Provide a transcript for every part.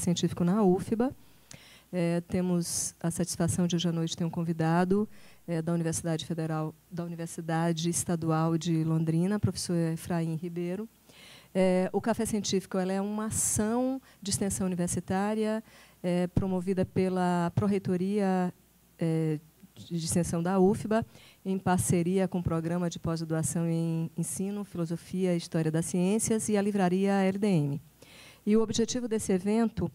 Científico na UFBA. Temos a satisfação de hoje à noite ter um convidado da Universidade Federal, da Universidade Estadual de Londrina, professor Efraim Ribeiro. O Café Científico ela é uma ação de extensão universitária promovida pela Pró-Reitoria de Extensão da UFBA, em parceria com o Programa de Pós-Graduação em Ensino, Filosofia e História das Ciências e a Livraria LDM. E o objetivo desse evento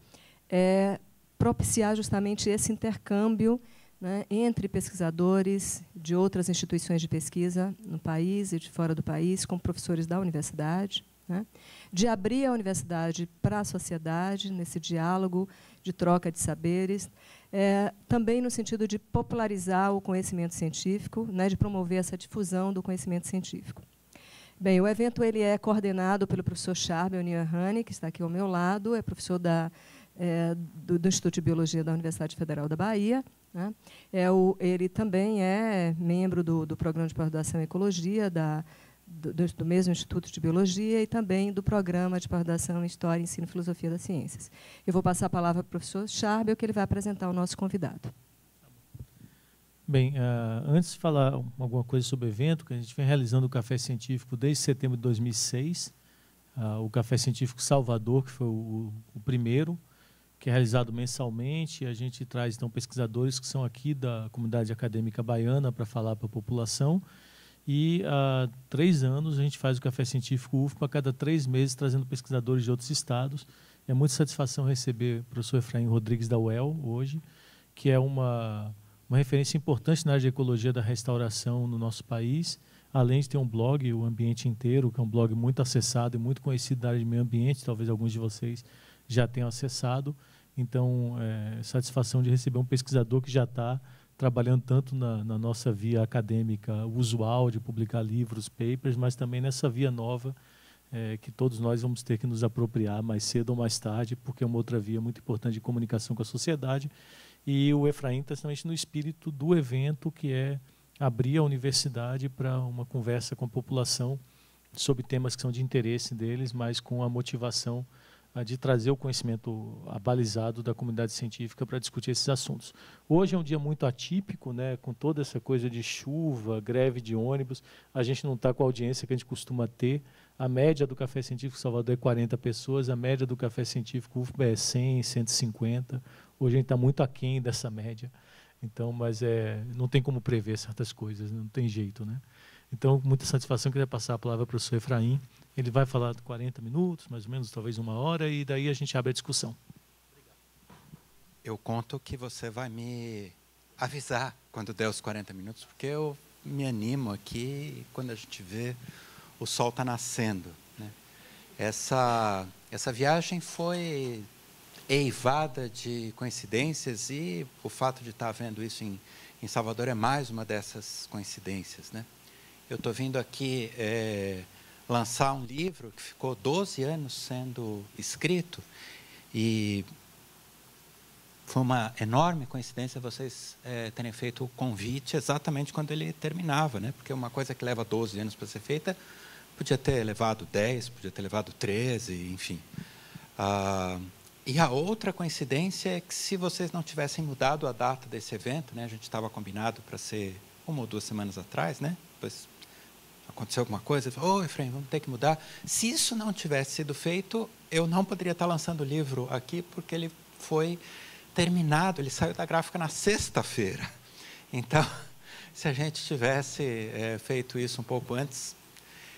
é propiciar justamente esse intercâmbio, né, entre pesquisadores de outras instituições de pesquisa no país e de fora do país, com professores da universidade, né, de abrir a universidade para a sociedade, nesse diálogo de troca de saberes, também no sentido de popularizar o conhecimento científico, né, de promover essa difusão do conhecimento científico. Bem, o evento ele é coordenado pelo professor Charbel Niahane, que está aqui ao meu lado, é professor do Instituto de Biologia da Universidade Federal da Bahia, né? Ele também é membro do Programa de Pós-Graduação em Ecologia, do mesmo Instituto de Biologia, e também do Programa de Pós-Graduação em História, Ensino e Filosofia das Ciências. Eu vou passar a palavra para o professor Charbel, que ele vai apresentar o nosso convidado. Bem, antes de falar alguma coisa sobre o evento, que a gente vem realizando o Café Científico desde setembro de 2006, o Café Científico Salvador, que foi o primeiro, que é realizado mensalmente. A gente traz, então, pesquisadores que são aqui da comunidade acadêmica baiana para falar para a população. E há 3 anos a gente faz o Café Científico UFBA a cada 3 meses, trazendo pesquisadores de outros estados. É muita satisfação receber o professor Efraim Rodrigues da UEL hoje, que é uma referência importante na área de ecologia da restauração no nosso país, além de ter um blog, o Ambiente Inteiro, que é um blog muito acessado e muito conhecido da área de meio ambiente, talvez alguns de vocês já tenham acessado. Então, satisfação de receber um pesquisador que já está trabalhando tanto na nossa via acadêmica usual de publicar livros, papers, mas também nessa via nova que todos nós vamos ter que nos apropriar mais cedo ou mais tarde, porque é uma outra via muito importante de comunicação com a sociedade. E o Efraim está justamente no espírito do evento, que é abrir a universidade para uma conversa com a população sobre temas que são de interesse deles, mas com a motivação de trazer o conhecimento abalizado da comunidade científica para discutir esses assuntos. Hoje é um dia muito atípico, né, com toda essa coisa de chuva, greve de ônibus. A gente não está com a audiência que a gente costuma ter. A média do Café Científico Salvador é 40 pessoas, a média do Café Científico UFBA é 100, 150. Hoje a gente está muito aquém dessa média. Então, mas não tem como prever certas coisas, não tem jeito, né? Então, muita satisfação, queria passar a palavra para o professor Efraim. Ele vai falar 40 minutos, mais ou menos, talvez 1 hora, e daí a gente abre a discussão. Eu conto que você vai me avisar quando der os 40 minutos, porque eu me animo aqui quando a gente vê o sol está nascendo, né? Essa viagem foi eivada de coincidências, e o fato de estar vendo isso em Salvador é mais uma dessas coincidências, né? Eu estou vindo aqui lançar um livro que ficou 12 anos sendo escrito, e foi uma enorme coincidência vocês terem feito o convite exatamente quando ele terminava, né? Porque uma coisa que leva 12 anos para ser feita podia ter levado 10, podia ter levado 13, enfim. E a outra coincidência é que, se vocês não tivessem mudado a data desse evento, né, a gente estava combinado para ser 1 ou 2 semanas atrás, né? Depois aconteceu alguma coisa, falou, Efraim, vamos ter que mudar. Se isso não tivesse sido feito, eu não poderia estar lançando o livro aqui, porque ele foi terminado, ele saiu da gráfica na sexta-feira. Então, se a gente tivesse feito isso um pouco antes,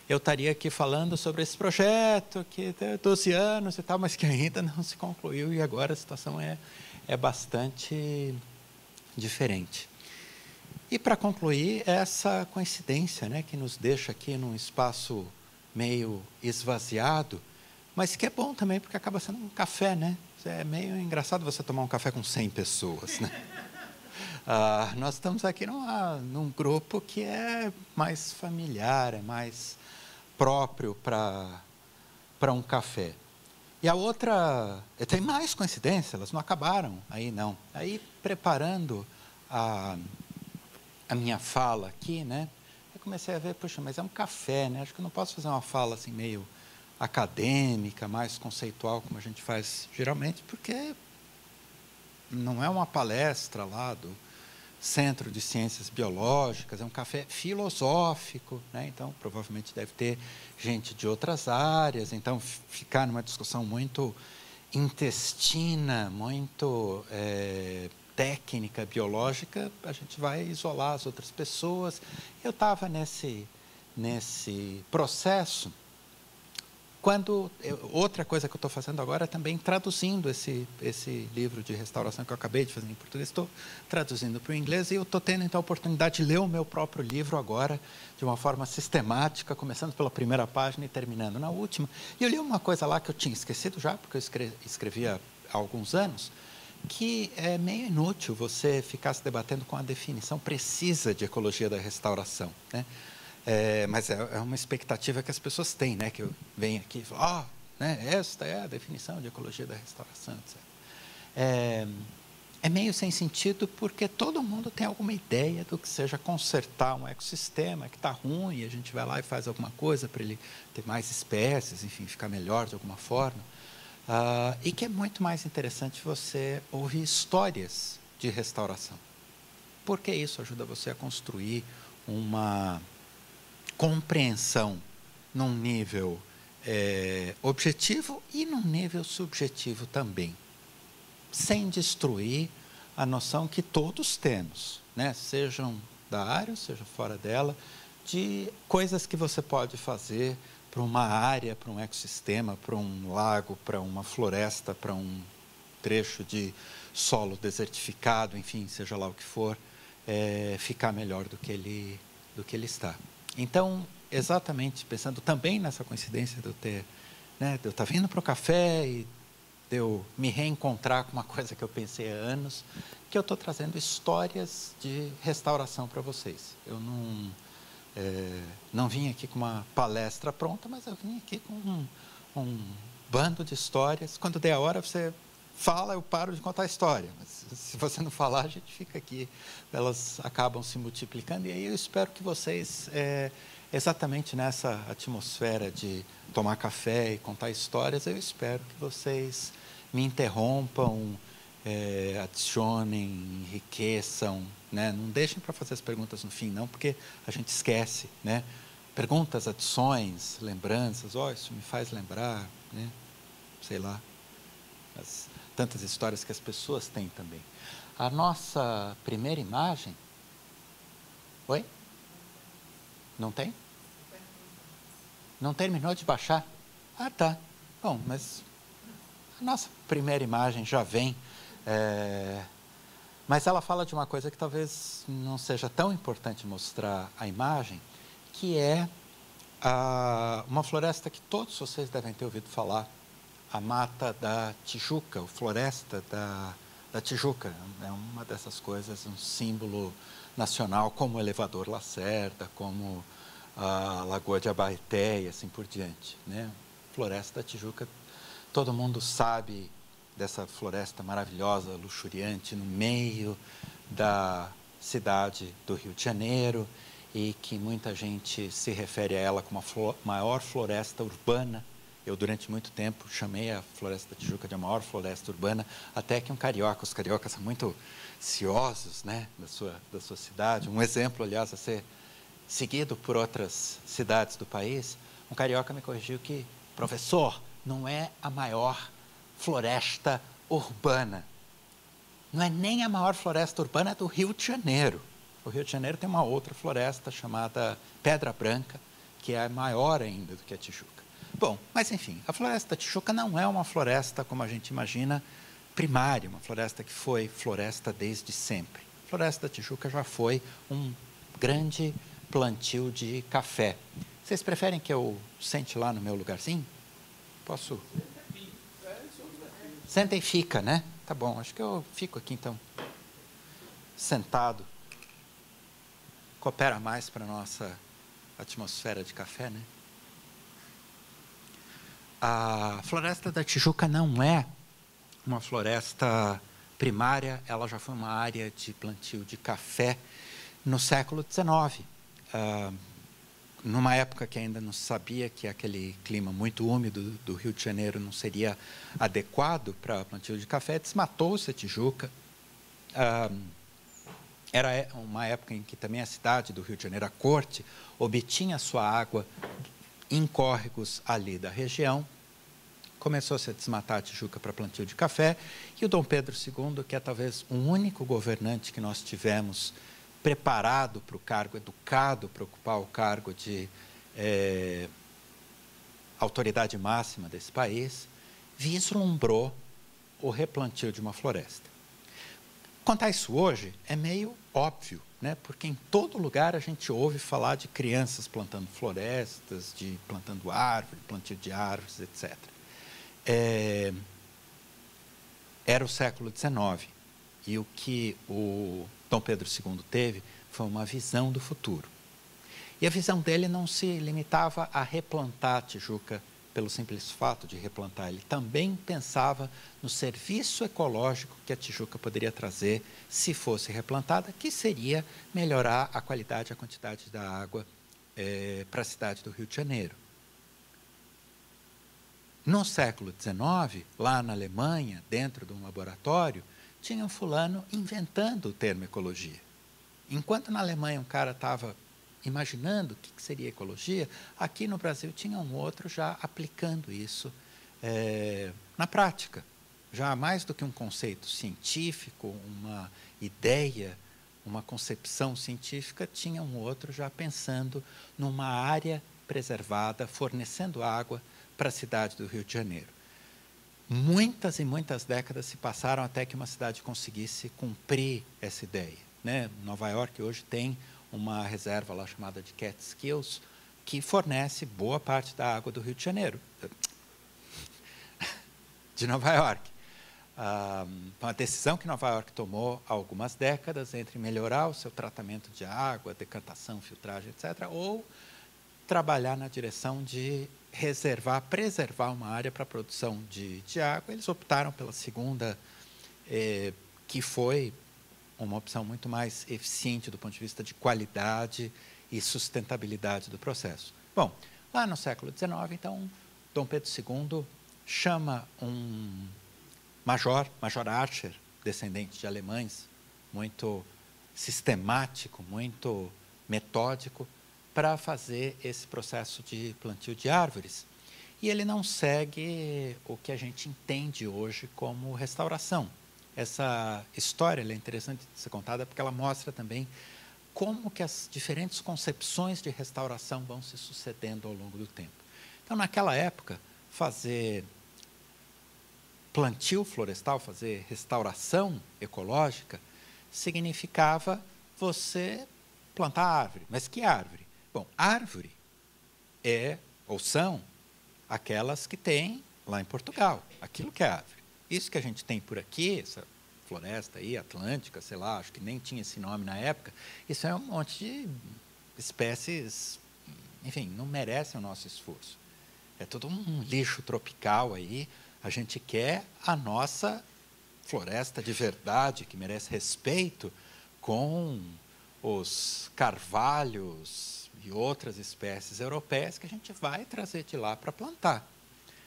eu estaria aqui falando sobre esse projeto que tem 12 anos e tal, mas que ainda não se concluiu, e agora a situação é bastante diferente. E, para concluir, essa coincidência, né, que nos deixa aqui num espaço meio esvaziado, mas que é bom também, porque acaba sendo um café, né? É meio engraçado você tomar um café com 100 pessoas, né? Nós estamos aqui num grupo que é mais familiar, é mais próprio para um café. E a outra, tem mais coincidência, elas não acabaram aí, não. Aí, preparando a minha fala aqui, né, eu comecei a ver, puxa, mas é um café, né? Acho que eu não posso fazer uma fala assim meio acadêmica, mais conceitual, como a gente faz geralmente, porque não é uma palestra lá do Centro de Ciências Biológicas, é um café filosófico, né? Então, provavelmente deve ter gente de outras áreas, então ficar numa discussão muito intestina, muito técnica, biológica, a gente vai isolar as outras pessoas. Eu estava nesse processo. Outra coisa que eu estou fazendo agora é também traduzindo esse livro de restauração que eu acabei de fazer em português, estou traduzindo para o inglês, e eu estou tendo então a oportunidade de ler o meu próprio livro agora, de uma forma sistemática, começando pela primeira página e terminando na última. E eu li uma coisa lá que eu tinha esquecido já, porque eu escrevi há alguns anos, que é meio inútil você ficar se debatendo com a definição precisa de ecologia da restauração, né? Mas é uma expectativa que as pessoas têm, né? Que eu venho aqui e falo, né? Esta é a definição de ecologia da restauração, etc. É meio sem sentido, porque todo mundo tem alguma ideia do que seja consertar um ecossistema que está ruim, e a gente vai lá e faz alguma coisa para ele ter mais espécies, enfim, ficar melhor de alguma forma. E que é muito mais interessante você ouvir histórias de restauração, porque isso ajuda você a construir uma compreensão num nível objetivo e num nível subjetivo também, sem destruir a noção que todos temos, né? Sejam da área, seja fora dela, de coisas que você pode fazer para uma área, para um ecossistema, para um lago, para uma floresta, para um trecho de solo desertificado, enfim, seja lá o que for, ficar melhor do que ele está. Então, exatamente, pensando também nessa coincidência de eu estar vindo para o café e de eu me reencontrar com uma coisa que eu pensei há anos, que eu estou trazendo histórias de restauração para vocês. Eu não vim aqui com uma palestra pronta, mas eu vim aqui com um bando de histórias. Quando der a hora, você fala, eu paro de contar a história. Mas se você não falar, a gente fica aqui. Elas acabam se multiplicando. E aí eu espero que vocês, exatamente nessa atmosfera de tomar café e contar histórias, eu espero que vocês me interrompam, adicionem, enriqueçam, né? Não deixem para fazer as perguntas no fim, não, porque a gente esquece, né? Perguntas, adições, lembranças, isso me faz lembrar, né? Sei lá, tantas histórias que as pessoas têm também. A nossa primeira imagem... Oi? Não tem? Não terminou de baixar? Ah, tá. Bom, mas a nossa primeira imagem já vem. Mas ela fala de uma coisa que talvez não seja tão importante mostrar a imagem, que é uma floresta que todos vocês devem ter ouvido falar, a Mata da Tijuca, a Floresta da Tijuca. É uma dessas coisas, um símbolo nacional, como o elevador Lacerda, como a Lagoa de Abaeté e assim por diante, né? Floresta da Tijuca, todo mundo sabe dessa floresta maravilhosa, luxuriante, no meio da cidade do Rio de Janeiro, e que muita gente se refere a ela como a maior floresta urbana. Eu, durante muito tempo, chamei a Floresta da Tijuca de a maior floresta urbana, até que os cariocas são muito ciosos, né, da sua cidade. Um exemplo, aliás, a ser seguido por outras cidades do país, um carioca me corrigiu que, professor, não é a maior floresta urbana. Não é nem a maior floresta urbana do Rio de Janeiro. O Rio de Janeiro tem uma outra floresta chamada Pedra Branca, que é maior ainda do que a Tijuca. Bom, mas enfim, a Floresta da Tijuca não é uma floresta, como a gente imagina, primária, uma floresta que foi floresta desde sempre. A Floresta da Tijuca já foi um grande plantio de café. Vocês preferem que eu sente lá no meu lugarzinho? Posso? Senta e fica, né? Tá bom, acho que eu fico aqui então, sentado. Coopera mais para a nossa atmosfera de café, né? A Floresta da Tijuca não é uma floresta primária, ela já foi uma área de plantio de café no século XIX. numa época que ainda não se sabia que aquele clima muito úmido do Rio de Janeiro não seria adequado para plantio de café, desmatou-se a Tijuca. Era uma época em que também a cidade do Rio de Janeiro, a corte, obtinha sua água em córregos ali da região. Começou-se a desmatar a Tijuca para plantio de café, e o Dom Pedro II, que é talvez o único governante que nós tivemos preparado para o cargo, educado para ocupar o cargo de autoridade máxima desse país, vislumbrou o replantio de uma floresta. Contar isso hoje é meio óbvio, né? Porque em todo lugar a gente ouve falar de crianças plantando florestas, de plantando árvore, plantio de árvores, etc. Era o século XIX, e o que o Dom Pedro II teve foi uma visão do futuro. E a visão dele não se limitava a replantar a Tijuca pelo simples fato de replantar. Ele também pensava no serviço ecológico que a Tijuca poderia trazer se fosse replantada, que seria melhorar a qualidade e a quantidade da água para a cidade do Rio de Janeiro. No século XIX, lá na Alemanha, dentro de um laboratório, tinha um fulano inventando o termo ecologia. Enquanto na Alemanha um cara estava imaginando o que seria ecologia, aqui no Brasil tinha um outro já aplicando isso na prática. Já mais do que um conceito científico, uma ideia, uma concepção científica, tinha um outro já pensando numa área preservada, fornecendo água para a cidade do Rio de Janeiro. Muitas e muitas décadas se passaram até que uma cidade conseguisse cumprir essa ideia, né? Nova York hoje tem uma reserva lá chamada de Catskills, que fornece boa parte da água do Rio de Janeiro, de Nova York. Uma decisão que Nova York tomou há algumas décadas entre melhorar o seu tratamento de água, decantação, filtragem, etc., ou trabalhar na direção de preservar uma área para a produção de água. Eles optaram pela segunda, que foi uma opção muito mais eficiente do ponto de vista de qualidade e sustentabilidade do processo. Bom, lá no século XIX, então, Dom Pedro II chama um Major Archer, descendente de alemães, muito sistemático, muito metódico, para fazer esse processo de plantio de árvores. E ele não segue o que a gente entende hoje como restauração. Essa história é interessante de ser contada porque ela mostra também como que as diferentes concepções de restauração vão se sucedendo ao longo do tempo. Então, naquela época, fazer plantio florestal, fazer restauração ecológica, significava você plantar árvore. Mas que árvore? Bom, árvore são aquelas que tem lá em Portugal, aquilo que é árvore. Isso que a gente tem por aqui, essa floresta aí, atlântica, sei lá, acho que nem tinha esse nome na época, isso é um monte de espécies, enfim, não merecem o nosso esforço. É todo um lixo tropical aí, a gente quer a nossa floresta de verdade, que merece respeito, com os carvalhos e outras espécies europeias que a gente vai trazer de lá para plantar.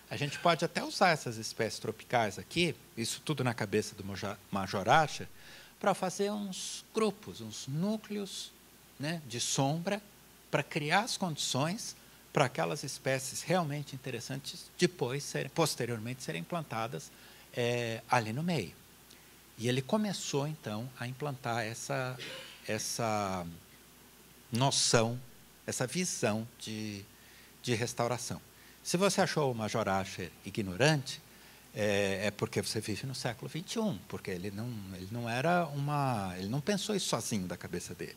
A gente pode até usar essas espécies tropicais aqui, isso tudo na cabeça do Major Archer, para fazer uns grupos, uns núcleos, né, de sombra, para criar as condições para aquelas espécies realmente interessantes posteriormente serem plantadas ali no meio. E ele começou, então, a implantar essa noção, essa visão de restauração. Se você achou o Major Archer ignorante, é porque você vive no século XXI, porque ele não pensou isso sozinho da cabeça dele.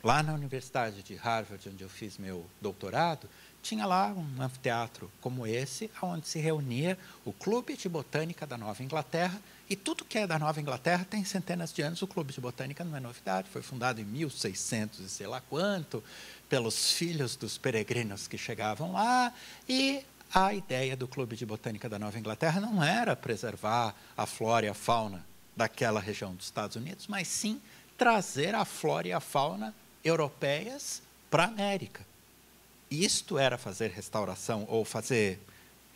Lá na Universidade de Harvard, onde eu fiz meu doutorado, tinha lá um anfiteatro como esse, onde se reunia o Clube de Botânica da Nova Inglaterra, e tudo que é da Nova Inglaterra tem centenas de anos. O Clube de Botânica não é novidade, foi fundado em 1600 e sei lá quanto, pelos filhos dos peregrinos que chegavam lá, e a ideia do Clube de Botânica da Nova Inglaterra não era preservar a flora e a fauna daquela região dos Estados Unidos, mas sim trazer a flora e a fauna europeias para a América. Isto era fazer restauração, ou fazer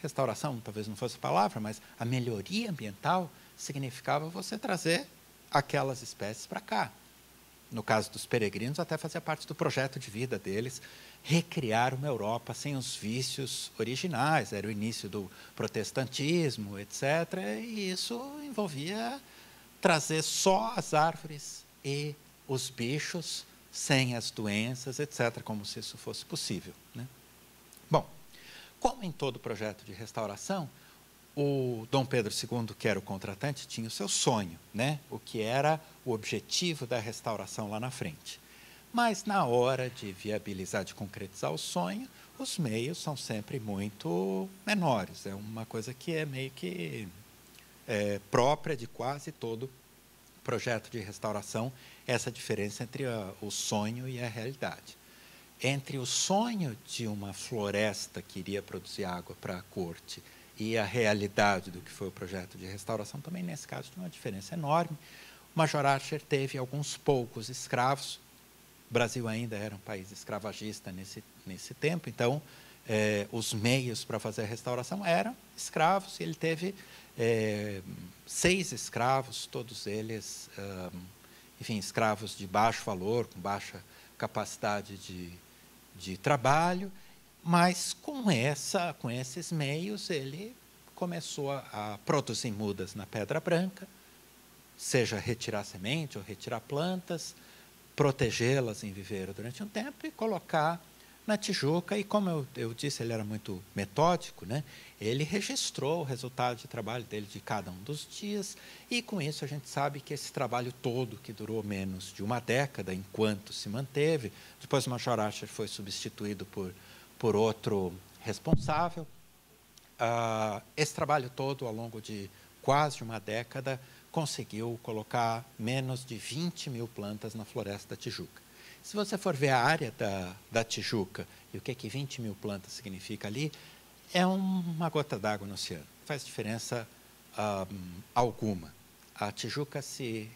restauração, talvez não fosse a palavra, mas a melhoria ambiental significava você trazer aquelas espécies para cá. No caso dos peregrinos, até fazia parte do projeto de vida deles, recriar uma Europa sem os vícios originais. Era o início do protestantismo, etc. E isso envolvia trazer só as árvores e os bichos, sem as doenças, etc., como se isso fosse possível, né? Bom, como em todo projeto de restauração, o Dom Pedro II, que era o contratante, tinha o seu sonho, né? O que era o objetivo da restauração lá na frente. Mas, na hora de viabilizar, de concretizar o sonho, os meios são sempre muito menores. É uma coisa que é meio que própria de quase todo projeto de restauração, essa diferença entre o sonho e a realidade. Entre o sonho de uma floresta que iria produzir água para a corte e a realidade do que foi o projeto de restauração, também nesse caso tem uma diferença enorme. O Major Archer teve alguns poucos escravos. O Brasil ainda era um país escravagista nesse tempo, então os meios para fazer a restauração eram escravos, e ele teve 6 escravos, todos eles, enfim, escravos de baixo valor, com baixa capacidade de trabalho, mas com esses meios ele começou a produzir mudas na Pedra Branca, seja retirar semente ou retirar plantas, protegê-las em viveiro durante um tempo e colocar na Tijuca. E como eu disse, ele era muito metódico, né? Ele registrou o resultado de trabalho dele de cada um dos dias, e com isso a gente sabe que esse trabalho todo, que durou menos de uma década, enquanto se manteve, depois o Major Archer foi substituído por outro responsável, esse trabalho todo, ao longo de quase uma década, conseguiu colocar menos de 20 mil plantas na floresta da Tijuca. Se você for ver a área da Tijuca e o que 20 mil plantas significa ali, é uma gota d'água no oceano. Não faz diferença alguma. A Tijuca se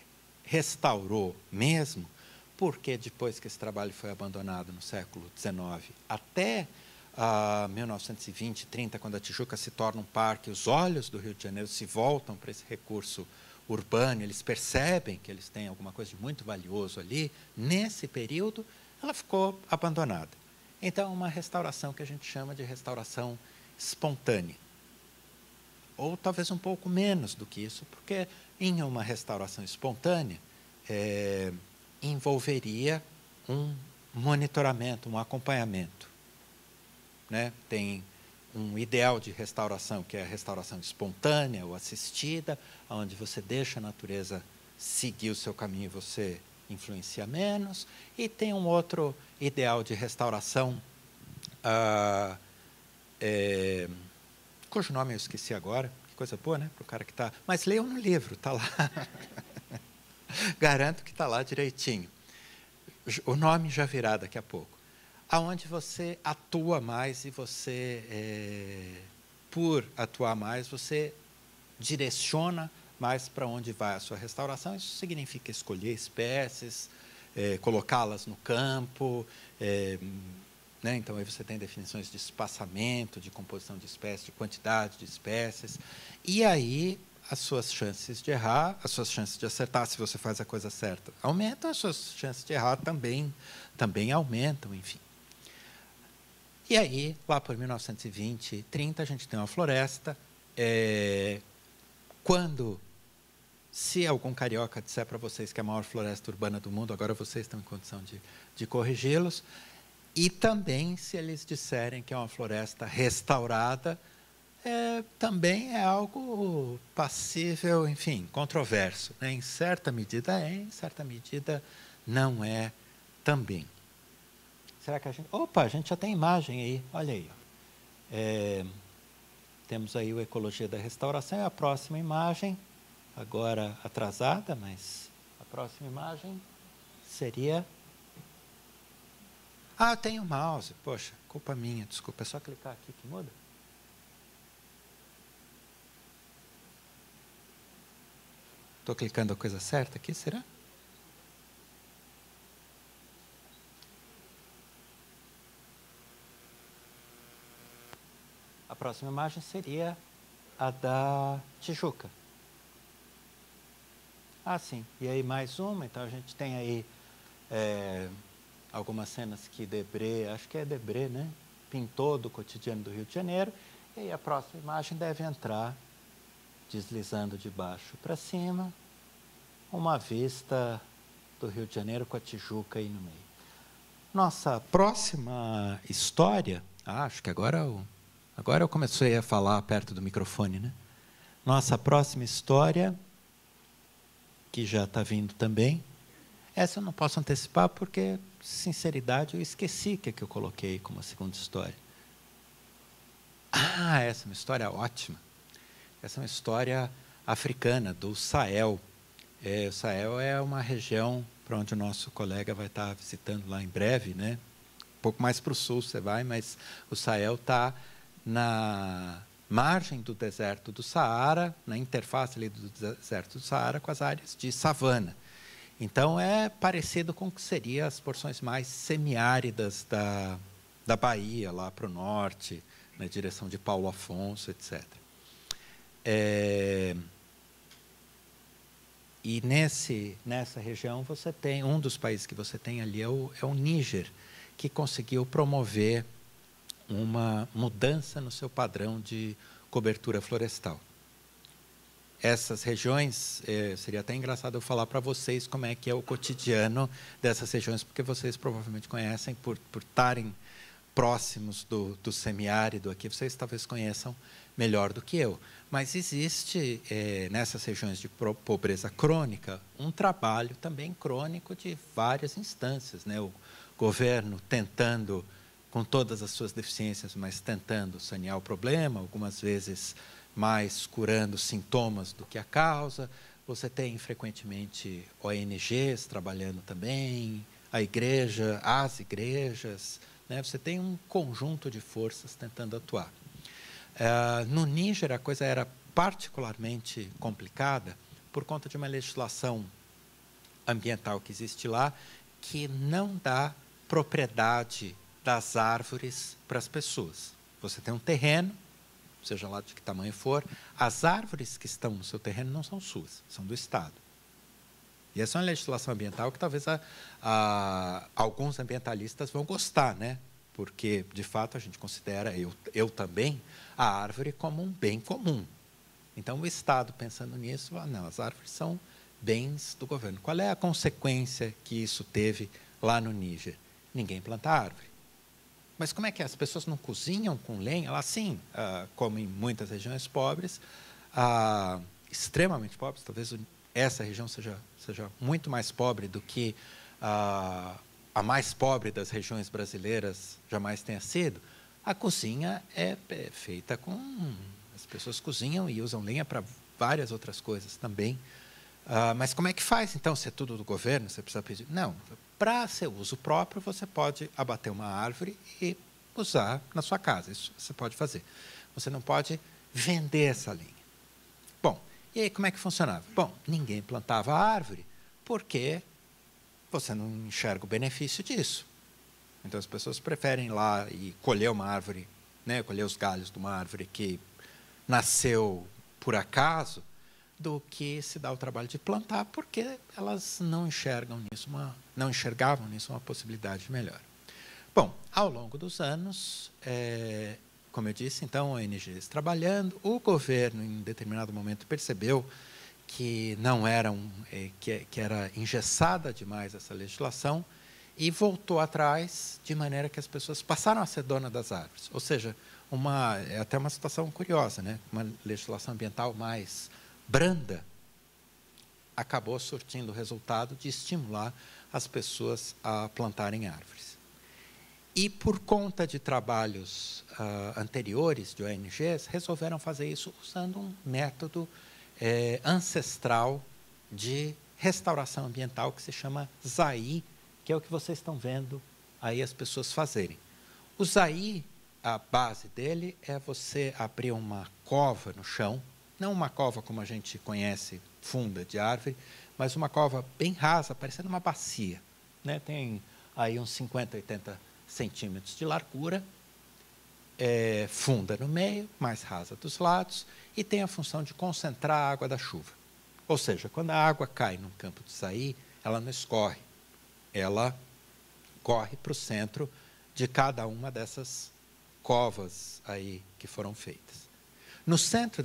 restaurou mesmo porque, depois que esse trabalho foi abandonado no século XIX, até 1920, 30, quando a Tijuca se torna um parque, os olhos do Rio de Janeiro se voltam para esse recurso urbano, eles percebem que eles têm alguma coisa de muito valioso ali. Nesse período, ela ficou abandonada. Então, uma restauração que a gente chama de restauração espontânea. Ou talvez um pouco menos do que isso, porque em uma restauração espontânea envolveria um monitoramento, um acompanhamento, né? Tem um ideal de restauração, que é a restauração espontânea ou assistida, onde você deixa a natureza seguir o seu caminho e você influencia menos. E tem um outro ideal de restauração, cujo nome eu esqueci agora, que coisa boa, né? Para o cara que está... Mas leiam no livro, está lá. Garanto que está lá direitinho. O nome já virá daqui a pouco. Aonde você atua mais e você, por atuar mais, você direciona mais para onde vai a sua restauração. Isso significa escolher espécies, colocá-las no campo, né? Então, aí você tem definições de espaçamento, de composição de espécies, de quantidade de espécies, e aí as suas chances de errar, as suas chances de acertar, se você faz a coisa certa, aumentam, as suas chances de errar também aumentam, enfim. E aí, lá por 1920 e 30, a gente tem uma floresta. Se algum carioca disser para vocês que é a maior floresta urbana do mundo, agora vocês estão em condição de corrigi-los. E também, se eles disserem que é uma floresta restaurada, também é algo passível, enfim, controverso, né? Em certa medida em certa medida não é também. Será que a gente... Opa, a gente já tem imagem aí, olha aí. Temos aí o Ecologia da Restauração, é a próxima imagem, agora atrasada, mas a próxima imagem seria... eu tenho o mouse, poxa, culpa minha, desculpa, é só clicar aqui que muda. Estou clicando a coisa certa aqui, será? próxima imagem seria a da Tijuca. Ah, sim. E aí mais uma. Então, a gente tem aí algumas cenas que Debré, acho que é Debré, né? Pintou do cotidiano do Rio de Janeiro. E aí a próxima imagem deve entrar, deslizando de baixo para cima, uma vista do Rio de Janeiro com a Tijuca aí no meio. Nossa próxima história, acho que agora eu comecei a falar perto do microfone, né? Nossa próxima história, que já está vindo também, essa eu não posso antecipar porque, sinceridade, eu esqueci o que eu coloquei como segunda história. Ah, essa é uma história ótima. Essa é uma história africana, do Sahel. O Sahel é uma região para onde o nosso colega vai estar visitando lá em breve, né? Um pouco mais para o sul você vai, mas o Sahel está na margem do deserto do Saara, na interface ali do deserto do Saara com as áreas de savana. Então, é parecido com o que seriam as porções mais semiáridas da Bahia, lá para o norte, na direção de Paulo Afonso, etc. E nessa região você tem, um dos países que você tem ali é o Níger, que conseguiu promover uma mudança no seu padrão de cobertura florestal. Essas regiões, seria até engraçado eu falar para vocês como é que é o cotidiano dessas regiões, porque vocês provavelmente conhecem, por estarem próximos do semiárido aqui, vocês talvez conheçam melhor do que eu. Mas existe, nessas regiões de pobreza crônica, um trabalho também crônico de várias instâncias, né? O governo tentando, com todas as suas deficiências, mas tentando sanear o problema, algumas vezes mais curando sintomas do que a causa. Você tem, frequentemente, ONGs trabalhando também, a igreja, as igrejas, né? Você tem um conjunto de forças tentando atuar. No Níger, a coisa era particularmente complicada por conta de uma legislação ambiental que existe lá, que não dá propriedade das árvores para as pessoas. Você tem um terreno, seja lá de que tamanho for, as árvores que estão no seu terreno não são suas, são do Estado. E essa é uma legislação ambiental que talvez alguns ambientalistas vão gostar, né? Porque, de fato, a gente considera, eu também, a árvore como um bem comum. Então, o Estado, pensando nisso, não, as árvores são bens do governo. Qual é a consequência que isso teve lá no Níger? Ninguém planta árvore. Mas como é que é? As pessoas não cozinham com lenha? Lá, sim, como em muitas regiões pobres, extremamente pobres, talvez essa região seja muito mais pobre do que a mais pobre das regiões brasileiras jamais tenha sido. A cozinha é feita com... As pessoas cozinham e usam lenha para várias outras coisas também. Mas como é que faz, então, se é tudo do governo, você precisa pedir? Não, para seu uso próprio, você pode abater uma árvore e usar na sua casa. Isso você pode fazer. Você não pode vender essa lenha. Bom, e aí como é que funcionava? Bom, ninguém plantava árvore porque você não enxerga o benefício disso. Então, as pessoas preferem ir lá e colher uma árvore, né, colher os galhos de uma árvore que nasceu por acaso, do que se dar o trabalho de plantar, porque elas não enxergavam nisso uma possibilidade melhor. Bom, ao longo dos anos, como eu disse, então, ONGs trabalhando, o governo, em determinado momento, percebeu que não era que era engessada demais essa legislação e voltou atrás, de maneira que as pessoas passaram a ser donas das árvores. Ou seja, é até uma situação curiosa, né? Uma legislação ambiental mais branda acabou surtindo o resultado de estimular as pessoas a plantarem árvores. E, por conta de trabalhos anteriores de ONGs, resolveram fazer isso usando um método ancestral de restauração ambiental que se chama Zaí, que é o que vocês estão vendo aí as pessoas fazerem. O Zaí, a base dele é você abrir uma cova no chão, não uma cova como a gente conhece, funda de árvore, mas uma cova bem rasa, parecendo uma bacia, né? Tem aí uns 50, 80 centímetros de largura, funda no meio, mais rasa dos lados, e tem a função de concentrar a água da chuva. Ou seja, quando a água cai num campo de açaí, ela não escorre, ela corre para o centro de cada uma dessas covas aí que foram feitas. No centro,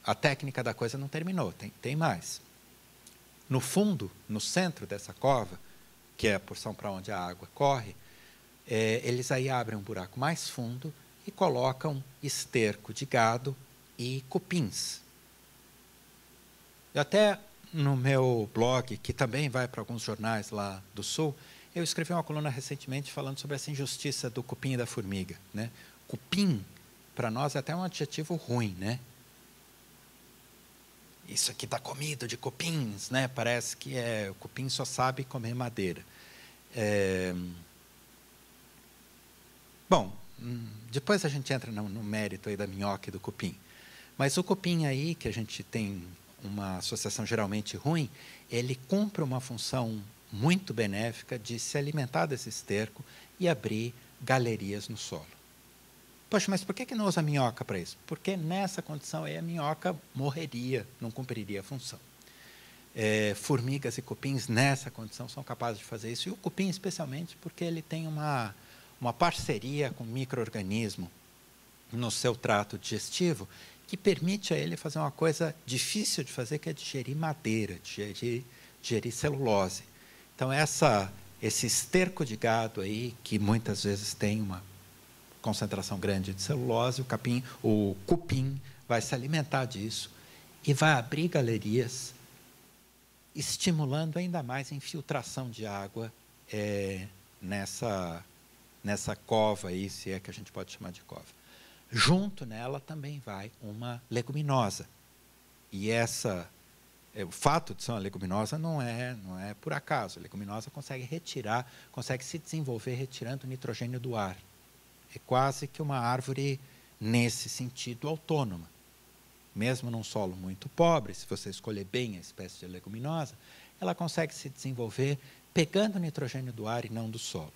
a técnica da coisa não terminou, tem mais. No fundo, no centro dessa cova, que é a porção para onde a água corre, eles aí abrem um buraco mais fundo e colocam esterco de gado e cupins. Eu até, no meu blog, que também vai para alguns jornais lá do Sul, eu escrevi uma coluna recentemente falando sobre essa injustiça do cupim e da formiga, né? Cupim, para nós, é até um adjetivo ruim, né? Isso aqui está comido de cupins, né? Parece que o cupim só sabe comer madeira. Bom, depois a gente entra no mérito aí da minhoca e do cupim. Mas o cupim aí, que a gente tem uma associação geralmente ruim, ele cumpre uma função muito benéfica de se alimentar desse esterco e abrir galerias no solo. Poxa, mas por que não usa minhoca para isso? Porque nessa condição aí a minhoca morreria, não cumpriria a função. Formigas e cupins nessa condição são capazes de fazer isso, e o cupim especialmente porque ele tem uma parceria com um micro-organismo no seu trato digestivo que permite a ele fazer uma coisa difícil de fazer, que é digerir madeira, digerir celulose. Então, esse esterco de gado aí, que muitas vezes tem uma concentração grande de celulose, o cupim vai se alimentar disso e vai abrir galerias, estimulando ainda mais a infiltração de água nessa cova aí, se é que a gente pode chamar de cova. Junto nela também vai uma leguminosa. E o fato de ser uma leguminosa não é por acaso. A leguminosa consegue se desenvolver retirando nitrogênio do ar. É quase que uma árvore, nesse sentido, autônoma. Mesmo num solo muito pobre, se você escolher bem a espécie de leguminosa, ela consegue se desenvolver pegando nitrogênio do ar e não do solo.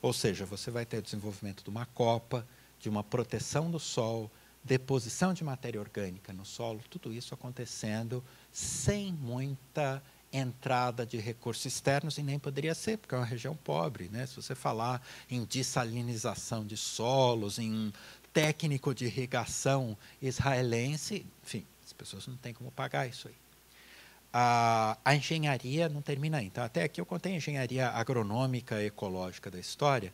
Ou seja, você vai ter o desenvolvimento de uma copa, de uma proteção do sol, deposição de matéria orgânica no solo, tudo isso acontecendo sem muita entrada de recursos externos, e nem poderia ser, porque é uma região pobre, né? Se você falar em dessalinização de solos, em técnico de irrigação israelense, enfim, as pessoas não têm como pagar isso aí. A engenharia não termina aí. Então, até aqui eu contei a engenharia agronômica e ecológica da história.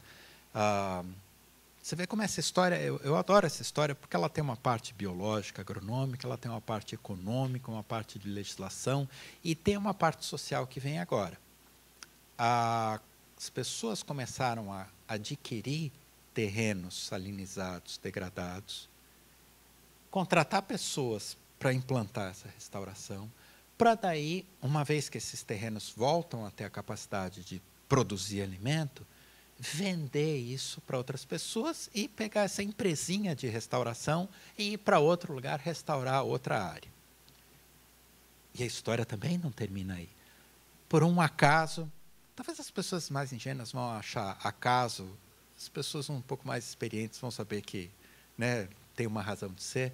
Você vê como essa história, eu adoro essa história, porque ela tem uma parte biológica, agronômica, ela tem uma parte econômica, uma parte de legislação, e tem uma parte social que vem agora. As pessoas começaram a adquirir terrenos salinizados, degradados, contratar pessoas para implantar essa restauração, para daí, uma vez que esses terrenos voltam a ter a capacidade de produzir alimento, vender isso para outras pessoas e pegar essa empresinha de restauração e ir para outro lugar restaurar outra área. E a história também não termina aí. Por um acaso, talvez as pessoas mais ingênuas vão achar acaso, as pessoas um pouco mais experientes vão saber que, né, tem uma razão de ser,